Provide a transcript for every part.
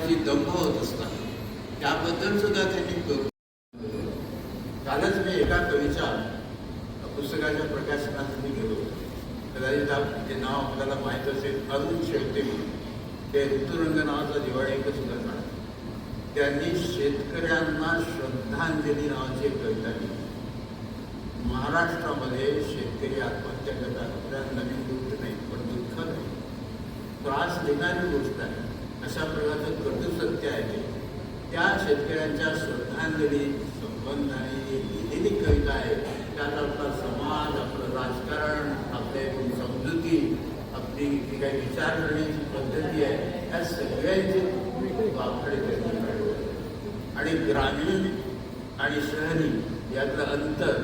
जी दंभ होत असतात त्याबद्दल सुद्धा त्यांनी करू. कालच मी एका कवीच्या पुस्तकाच्या प्रकाशनासाठी गेलो होतो. कदाचित ते नाव आपल्याला माहीत असेल, अरुण शेळके. ते ऋतुरंग नावाचा दिवाळी एक सुद्धा काढ. त्यांनी शेतकऱ्यांना श्रद्धांजली नावाची एक कविता लिहिली. महाराष्ट्रामध्ये शेतकरी आत्महत्या करतात, आपल्याला नवीन गोष्ट नाही, पण दुःख नाही, त्रास देणारी गोष्ट आहे. अशा प्रकारचं कटू सत्य आहे ते. त्या शेतकऱ्यांच्या श्रद्धांजली संबंधाने लिहिलेली कविता आहे. त्यात आपला समाज, आपलं राजकारण, आपल्या एकूण समजुती, आपली जी काही विचार करण्याची पद्धती आहे, या सगळ्यांचे वाकडे त्यांनी काढले. आणि ग्रामीण आणि शहरी यातलं अंतर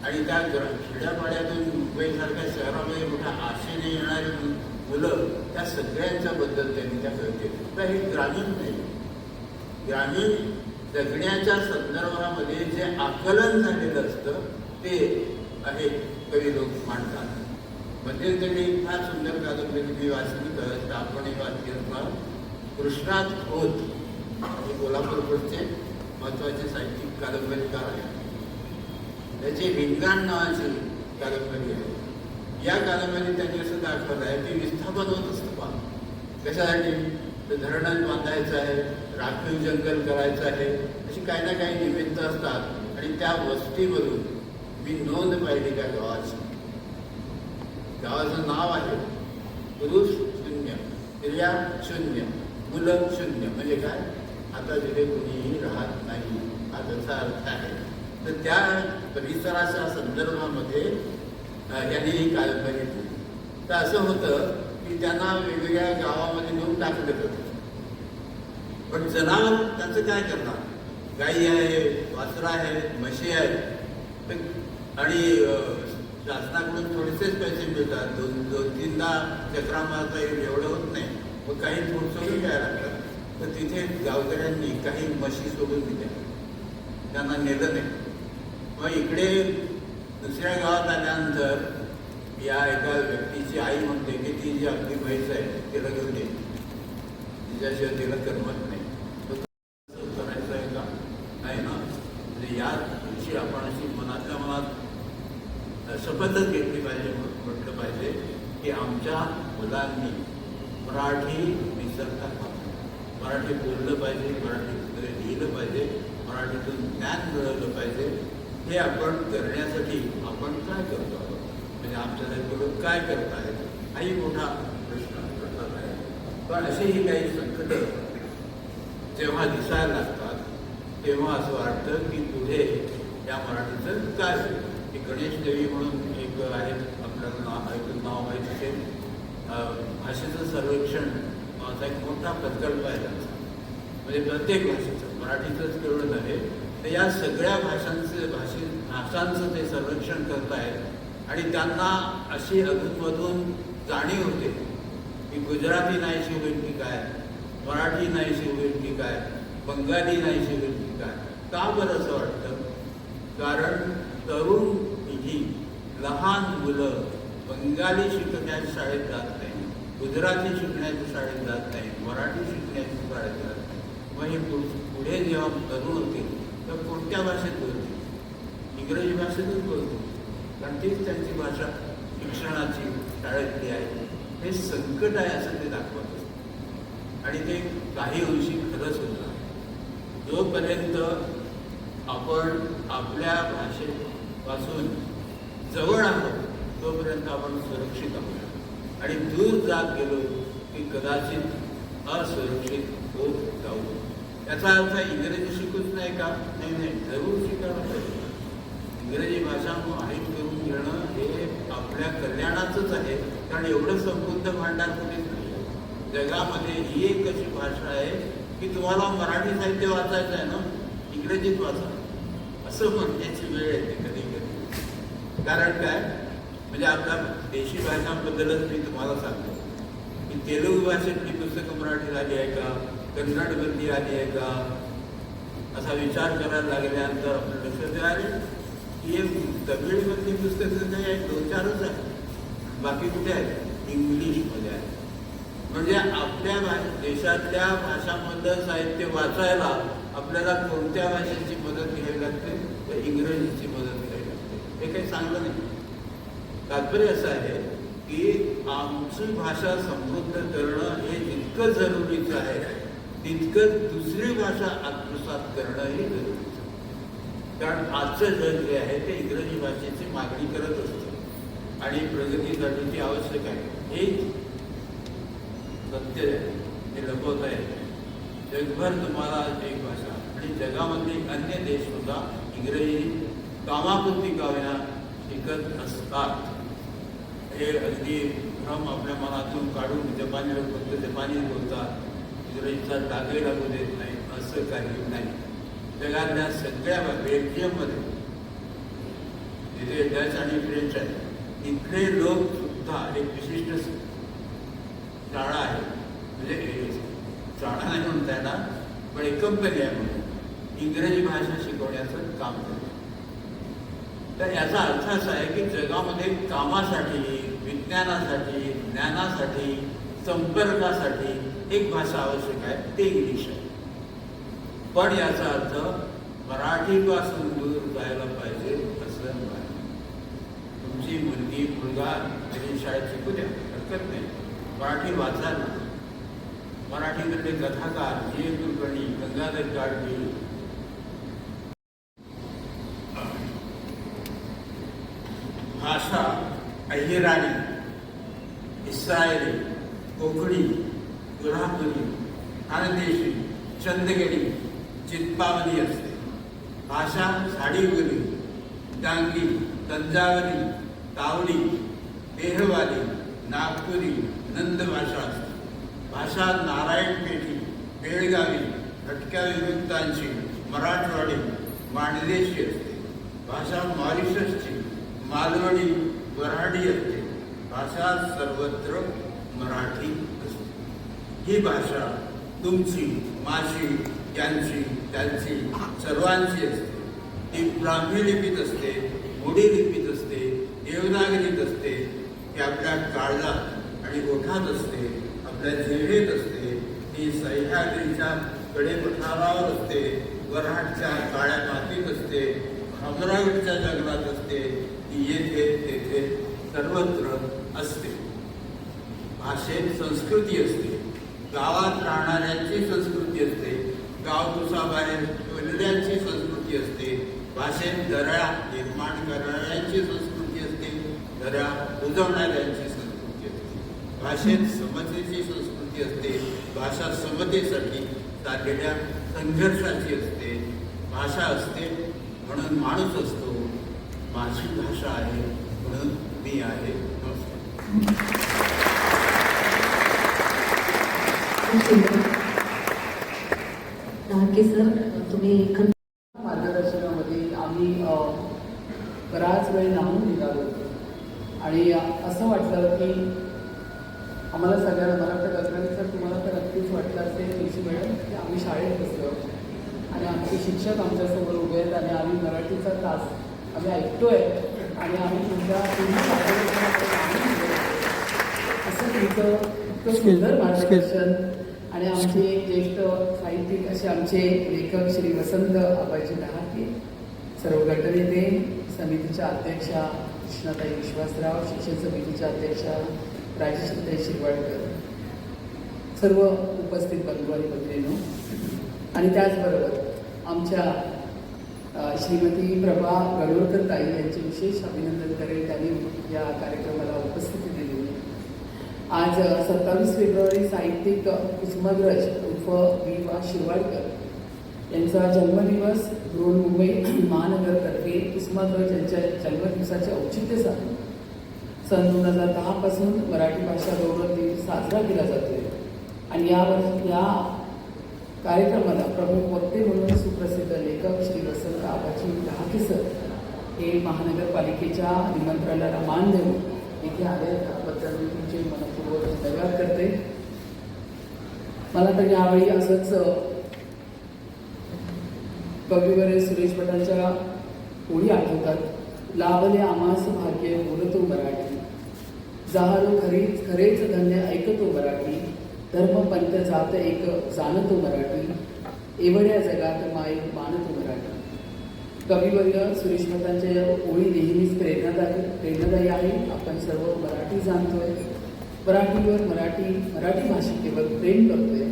आणि त्या खेड्यापाड्यातून मुंबईसारख्या शहरामध्ये मोठ्या आशेने येणारी मुलं, त्या सगळ्यांच्याबद्दल त्यांनी त्या कवितेत. तर हे ग्रामीण नाही, ग्रामीण जगण्याच्या संदर्भामध्ये जे आकलन झालेलं असतं ते आहे कवी लोक मांडतात. मध्यंतरी फार सुंदर कादंबरी मी वाचली तर आपण एक वाक्य कृष्णात होत, हे कोल्हापूरचे महत्त्वाचे साहित्यिक कादंबरीकार आहेत. त्याची रिंगाण नावाची कादंबरी आहे. या कादंबरीत त्यांनी असं दाखवलं आहे की विस्थापन होत असतं पहा. कशासाठी? तर धरण बांधायचं आहे, राखीव जंगल करायचं आहे, अशी काही ना काही निमित्त असतात. आणि त्या वस्तीमधून मी नोंद पाहिली त्या गावाची. गावाचं नाव आहे पुरुष शून्य, स्त्रिया शून्य, मुलं शून्य. म्हणजे काय? आता तिथे कुणीही राहत नाही, हा त्याचा अर्थ आहे. तर त्या परिसराच्या संदर्भामध्ये यांनी ही कादंबरी दिली. तर असं होतं की त्यांना वेगवेगळ्या गावामध्ये नेऊन टाकलं जातं. पण जनावर त्यांचं काय करणार? गाई आहे, वासरं आहे, म्हशी आहेत, आणि शासनाकडून थोडेसेच पैसे मिळतात. दोन तीनदा चक्रा मारता येईल एवढं होत नाही, मग काही थोडं सोडून घ्यायला लागतात. तर तिथे गावकऱ्यांनी काही म्हशी सोडून दिल्या, त्यांना नेलं नाही. मग इकडे दुसऱ्या गावात आल्यानंतर या एका व्यक्तीची आई म्हणते की ती जी आपली म्हैस आहे तिला घेऊन ये, तिच्याशिवाय तिला करमत नाही. करायचं आहे का? नाही ना. म्हणजे या दिवशी आपण अशी मनातल्या मनात शपथच घेतली पाहिजे, म्हटलं पाहिजे की आमच्या मुलांनी मराठी विसरता, मराठी बोललं पाहिजे, मराठी लिहिलं पाहिजे, मराठीतून ज्ञान मिळवलं पाहिजे. हे आपण करण्यासाठी आपण काय करतो आहोत, म्हणजे आमच्याकडून काय करत आहेत, हाही मोठा प्रश्न पडत आहे. पण असेही काही संकट जेव्हा दिसायला लागतात तेव्हा असं वाटतं की पुढे या मराठीचं काय होईल. की गणेश देवी म्हणून एक आहेत, आपल्याला नाव माहीत असेल, भाषेचं सर्वेक्षण असा एक मोठा प्रकल्प आहे त्यांचा. म्हणजे प्रत्येक भाषेचं, मराठीचंच केवळ नव्हे, तर या सगळ्या भाषांचं ते सर्वेक्षण करत आहेत. आणि त्यांना अशी अधूनमधून जाणीव होते की गुजराती नाहीशी होईल की काय, मराठी नाहीशी होईल की काय, बंगाली नाहीशी होईल की काय. का बरं असं वाटतं? कारण तरुण पिढी, लहान मुलं बंगाली शिकण्याच्या शाळेत जात नाही, गुजराती शिकण्याच्या शाळेत जात नाही, मराठी शिकण्याच्या शाळेत जात नाही. मग हे पुढे जेव्हा तरुण होतील तर कोणत्या भाषेत बोलतील? इंग्रजी भाषेतच बोलतील, कारण तीच त्यांची भाषा शिक्षणाची शाळेतली आहे. हे संकट आहे असं ते दाखवत असतं. आणि ते काही अंशी खरंच होतं. जोपर्यंत आपण आपल्या भाषेपासून जवळ आहोत तोपर्यंत आपण सुरक्षित आहोत. आणि दूर जात गेलो की कदाचित असुरक्षित होत जाऊ. याचा अर्थ इंग्रजी शिकूच नाही का? नाही, जरूर शिकायला पाहिजे. इंग्रजी भाषा माहीत करून घेणं हे आपल्या कल्याणाचंच आहे. कारण एवढं समृद्ध भांडार कुठेच नाही. जगामध्ये ही एक अशी भाषा आहे की तुम्हाला मराठी साहित्य वाचायचं आहे ना, इंग्रजीत वाचा असं म्हणण्याची वेळ येते कधी कधी. कारण काय? म्हणजे आपल्या देशी भाषांबद्दलच मी तुम्हाला सांगतो की तेलुगू भाषेतली पुस्तकं मराठीत आली आहे का, कन्नडमधली आली आहे का, असा विचार करायला लागल्यानंतर आपल्या लक्षात आले की हे तमिळमधली पुस्तकं काही 2-4च आहेत, बाकी कुठे आहेत? इंग्लिशमध्ये आहे. म्हणजे आपल्या देशातल्या भाषांमधलं साहित्य वाचायला आपल्याला कोणत्या भाषेची मदत घ्यावी लागते, तर इंग्रजीची मदत घ्यावी लागते. हे काही चांगलं नाही. तात्पर्य असं आहे की आमची भाषा समृद्ध करणं हे जितकं जरुरीचं आहे तितकं दुसरी भाषा आत्मसात करणंही जरुरीचं आहे. कारण आजचं जग जे आहे ते इंग्रजी भाषेची मागणी करत असतं आणि प्रगतीसाठी ती आवश्यक आहे. हे सत्य आहे, हे लपवता आहे. जगभर तुम्हाला एक भाषा आणि जगामधले अन्य देश सुद्धा इंग्रजी कामापुरती का होईना शिकत असतात. हे अगदी भ्रम आपल्या मनातून काढून जपानी लोक फक्त जपानीच बोलतात, इंग्रजीचा डागही लागू देत नाही, असं काही नाही. जगातल्या सगळ्या बेल्जियममध्ये जिथे डच आणि फ्रेंच आहे तिथले लोक सुद्धा एक विशिष्ट शाळा आहे, म्हणजे शाळा नाही म्हणता येणार पण एक कंपनी आहे म्हणून इंग्रजी भाषा शिकवण्याचं काम करते. तर याचा अर्थ असा आहे की जगामध्ये कामासाठी, विज्ञानासाठी, ज्ञानासाठी, संपर्कासाठी एक भाषा आवश्यक आहे, ते इंग्लिश आहे. पण याचा अर्थ मराठीपासून दूर जायला पाहिजे असं नाही. तुमची मुलगी मुलगा तरी शाळेत शिकू द्या, हरकत नाही. मराठी वाचायला, मराठीकडले कथाकार जी एस कुलकर्णी, गंगाधर गाडगे, भाषा अहिराणी, इस्रायली, कोकणी, कोल्हापुरी, खानदेशी, चंदगडी, चित्पावली असते. भाषा झाडीबोली, डांगी, तंजावरी, तावडी, देहवाली, नागपुरी, नंद भाषा असते. भाषा नारायणपेठी, बेळगावी, भटक्या विमुक्तांची, मराठवाडी, माणदेशी असते. भाषा मॉरिशसची, मालवणी, वऱ्हाडी असते. भाषा सर्वत्र मराठी असते. ही भाषा तुमची, माझी, यांची, त्यांची, सर्वांची असते. ती ब्राह्मी लिपीत असते, मोडी लिपीत असते, देवनागरीत असते. ती आपल्या काळजात आणि ओठात असते, आपल्या जिव्हेत असते. ती सह्याद्रीच्या कडेपठारावर असते, वऱ्हाडच्या काळ्या मातीत असते, अमरावतीच्या जंगलात असते. ती येथे तेथे सर्वत्र असते. भाषेत संस्कृती असते, गावात राहणाऱ्यांची संस्कृती असते, गाव कुसाबाहेर बोलण्याची संस्कृती असते. भाषेत दऱ्या निर्माण करणाऱ्यांची संस्कृती असते, दऱ्या बुजवणाऱ्यांची संस्कृती असते. भाषेत समतेची संस्कृती असते, भाषा समतेसाठी चाललेल्या संघर्षाची असते. भाषा असते म्हणून माणूस असतो. माझी भाषा आहे म्हणून मी आहे. नमस्कार सर, तुम्ही मार्गदर्शनामध्ये आम्ही बराच वेळ लावून निघालो होतो आणि असं वाटलं की आम्हाला सगळ्यांना, मला तर कल्पना सर तुम्हाला तर नक्कीच वाटलं असेल तुमची मॅडम की आम्ही शाळेत बसलो आणि आमचे शिक्षक आमच्यासमोर उभे आहेत आणि आम्ही मराठीचा तास आम्ही ऐकतोय आणि आम्ही तुमच्या असं तुमचं इतकं सुंदर मार्गदर्शन. आणि आमचे एक ज्येष्ठ साहित्यिक असे आमचे लेखक श्री वसंत आबाजी डहाके, सर्व गटनेते, समितीच्या अध्यक्षा कृष्णाताई विश्वासराव, शिक्षण समितीच्या अध्यक्षा राजेश्रीताई शिरवाडकर, सर्व उपस्थित बंधू आणि भगिनींनो, आणि त्याचबरोबर आमच्या श्रीमती प्रभा गडोळकर ताई यांचे विशेष अभिनंदन करेल. त्यांनी या कार्यक्रमाला उपस्थिती दिली. आज 27 फेब्रुवारी साहित्यिक कुसुमाग्रज उर्फ वि वा शिरवाडकर यांचा जन्मदिवस बृहन्मुंबई महानगरतर्फे कुसुमाग्रज यांच्या जन्मदिवसाचे औचित्य साधून सन 2010 पासून मराठी भाषा गौरव दिन साजरा केला जातोय. आणि या कार्यक्रमाला प्रमुख वक्ते म्हणून सुप्रसिद्ध लेखक श्री वसंत आबाजी डहाके सर हे महानगरपालिकेच्या निमंत्रणाला मान देऊन इथे आले त्याबद्दल मी तुमचे मनपूर्वक धन्यवाद करते. मला तर यावेळी असंच कविवर्य सुरेश भटांच्या ओळी आठवतात. लाभले आमास भाग्य बोलतो मराठी, जाहलो खरेच धन्य ऐकतो मराठी, धर्म पंथ जात एक जाणतो मराठी एवढ्या जगात माय मानतो मराठी. कविवर्य सुरेश भटांच्या या ओळी नेहमीच प्रेरणादायी आहे. आपण सर्व मराठी जाणतोय, मराठीवर मराठी भाषेवर प्रेम करतोय.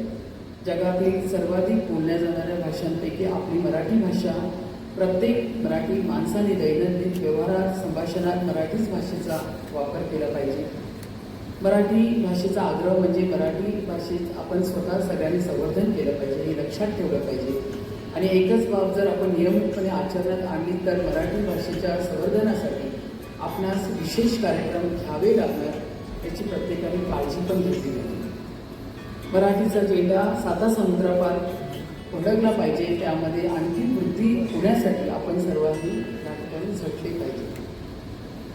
जगातील सर्वाधिक बोलल्या जाणाऱ्या भाषांपैकी आपली मराठी भाषा. प्रत्येक मराठी माणसाने दैनंदिन व्यवहारात संभाषणात मराठीच भाषेचा वापर केला पाहिजे. मराठी भाषेचा आग्रह म्हणजे मराठी भाषेत आपण स्वतः सगळ्यांनी संवर्धन केलं पाहिजे, हे लक्षात ठेवलं पाहिजे. आणि एकच बाब जर आपण नियमितपणे आचरणात आणली तर मराठी भाषेच्या संवर्धनासाठी आपणास विशेष कार्यक्रम घ्यावे लागणार याची प्रत्येकाने काळजी पण घेतली पाहिजे. मराठीचा झेंडा 7 समुद्रापार फडकला पाहिजे. त्यामध्ये आणखी वृद्धी होण्यासाठी आपण सर्वांनी या ठिकाणी झटले पाहिजे.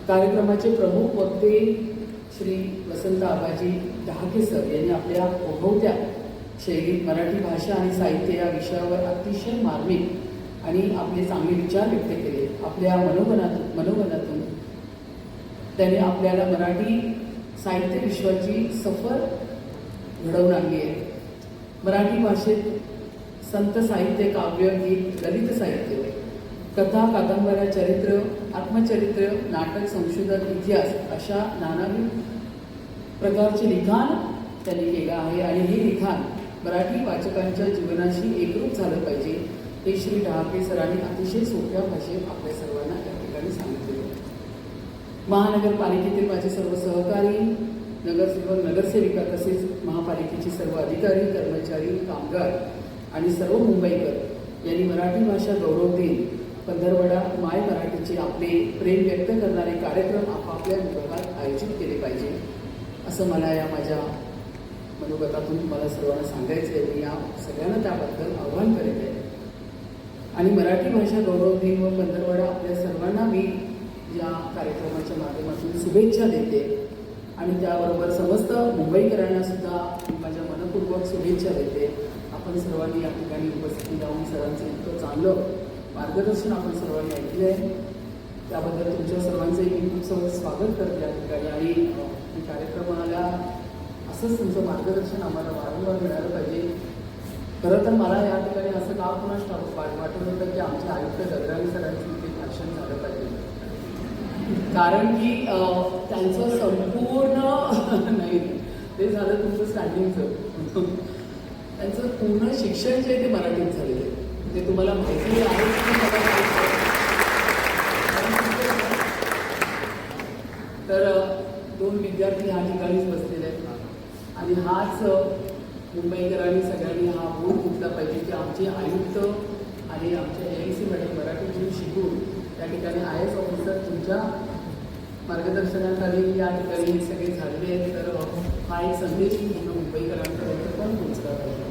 कार्यक्रमाचे प्रमुख वक्ते श्री वसंत आबाजी डहाके सर यांनी आपल्या ओघवत्या शैलीत मराठी भाषा आणि साहित्य या विषयावर अतिशय मार्मिक आणि आपले चांगले विचार व्यक्त केले. आपल्या मनोगणातून त्याने आपल्याला मराठी साहित्य विश्वाची सफर घडवून आणली आहे. मराठी भाषेत संत साहित्य, काव्य, गीत, ललित साहित्य, कथा, कादंबऱ्या, चरित्र, आत्मचरित्र, नाटक, संशोधन, इतिहास अशा नानाविध प्रकारचे लिखाण त्यांनी केलं आहे. आणि हे लिखाण मराठी वाचकांच्या जीवनाशी एकरूप झालं पाहिजे हे श्री डहाके सरांनी अतिशय सोप्या भाषेत आपल्या सर्वांना या ठिकाणी सांगितले. महानगरपालिकेतील माझे सर्व सहकारी, नगरसेवक, नगरसेविका तसेच महापालिकेचे सर्व अधिकारी, कर्मचारी, कामगार आणि सर्व मुंबईकर यांनी मराठी भाषा गौरव दिन पंधरवडा माय मराठीचे आपले प्रेम व्यक्त करणारे कार्यक्रम आपापल्या विभागात आयोजित केले पाहिजे असं मला या माझ्या मनोगतातून तुम्हाला सर्वांना सांगायचं आहे. मी या सगळ्यांना त्याबद्दल आव्हान करीत आहे. आणि मराठी भाषा गौरव दिन व पंधरवडा आपल्या सर्वांना मी या कार्यक्रमाच्या माध्यमातून शुभेच्छा देते. आणि त्याबरोबर समस्त मुंबईकरांना सुद्धा माझ्या मनपूर्वक शुभेच्छा देते. आपण सर्वांनी या ठिकाणी उपस्थिती लावून सरांचं इतकं चांगलं मार्गदर्शन आपण सर्वांनी ऐकलं आहे त्याबद्दल तुमच्या सर्वांचंही मी खूप स्वागत करते या ठिकाणी. आणि कार्यक्रमाला असंच तुमचं मार्गदर्शन आम्हाला वारंवार मिळालं पाहिजे. खरं तर मला या ठिकाणी असं का कुणाच वाटत होतं की आमचे आयुक्त गगरावी सरांचं इथे भाषण झालं पाहिजे. कारण की त्यांचं संपूर्ण नाही ते झालं तुमचं स्टँडिंगचं, त्यांचं पूर्ण शिक्षण जे ते मराठीत झालेलं आहे. ते तुम्हाला माहिती आहे तर 2 विद्यार्थी ह्या ठिकाणीच बसलेले आहेत. आणि हाच मुंबईकरांनी सगळ्यांनी हा बोध घेतला पाहिजे की आमचे आयुक्त आणि आमच्या AIC मॅडम मराठीतून शिकून त्या ठिकाणी IAS ऑफिसर तुमच्या मार्गदर्शनाखाली या ठिकाणी हे सगळे झालेले आहेत. तर हा एक संदेश पूर्ण मुंबईकरांपर्यंत पण पोहोचला पाहिजे.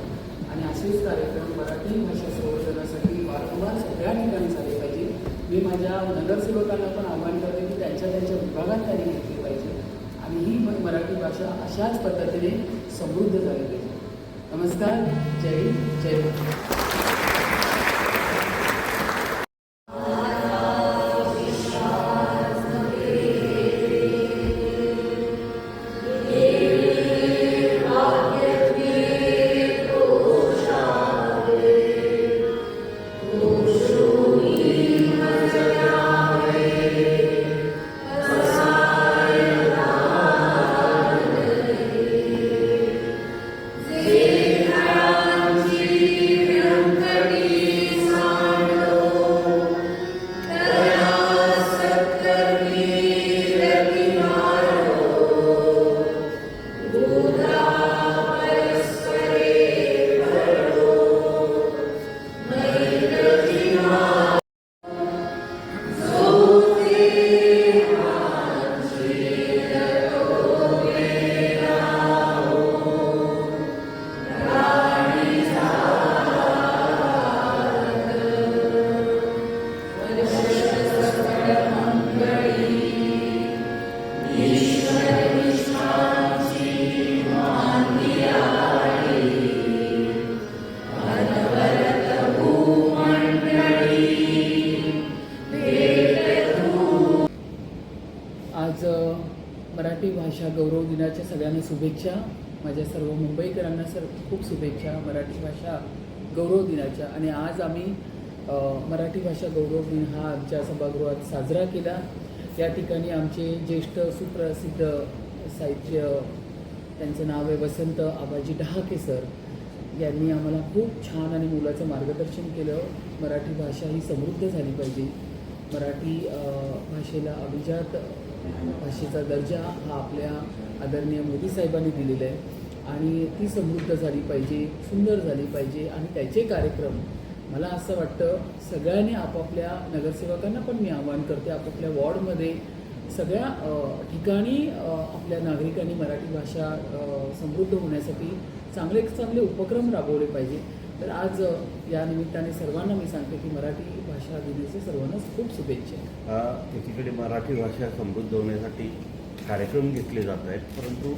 आणि असेच कार्यक्रम मराठी भाषा संवर्धनासाठी वारंवार सगळ्या ठिकाणी झाले पाहिजे. मी माझ्या नगरसेवकांना पण आवाहन करते की त्यांच्या विभागात त्यांनी घेतली पाहिजे आणि ही मराठी भाषा अशाच पद्धतीने समृद्ध झाली पाहिजे. नमस्कार, जय हिंद, जय महाराष्ट्र. मराठी भाषा गौरव दिनाच्या सगळ्यांना शुभेच्छा. माझ्या सर्व मुंबईकरांना खूप शुभेच्छा मराठी भाषा गौरव दिनाच्या. आणि आज आम्ही मराठी भाषा गौरव दिन हा आमच्या सभागृहात साजरा केला. या ठिकाणी आमचे ज्येष्ठ सुप्रसिद्ध साहित्य, त्यांचं नाव आहे वसंत आबाजी डहाके सर, यांनी आम्हाला खूप छान आणि मोलाचं मार्गदर्शन केलं. मराठी भाषा ही समृद्ध झाली पाहिजे, मराठी भाषेला अभिजात भाषेचा दर्जा हा आपल्या आदरणीय मोदी साहेबांनी दिलेला आहे आणि ती समृद्ध झाली पाहिजे, सुंदर झाली पाहिजे. आणि त्याचे कार्यक्रम मला असं वाटतं सगळ्यांनी आपापल्या नगरसेवकांना पण मी आवाहन करते, आपापल्या वॉर्डमध्ये सगळ्या ठिकाणी आपल्या नागरिकांनी मराठी भाषा समृद्ध होण्यासाठी चांगले चांगले उपक्रम राबवले पाहिजे. तर आज या निमित्ताने सर्वांना मी सांगते की मराठी भाषा दिनाच्या सर्वांनाच खूप शुभेच्छा. एकीकडे मराठी भाषा समृद्ध होण्यासाठी कार्यक्रम घेतले जात आहेत, परंतु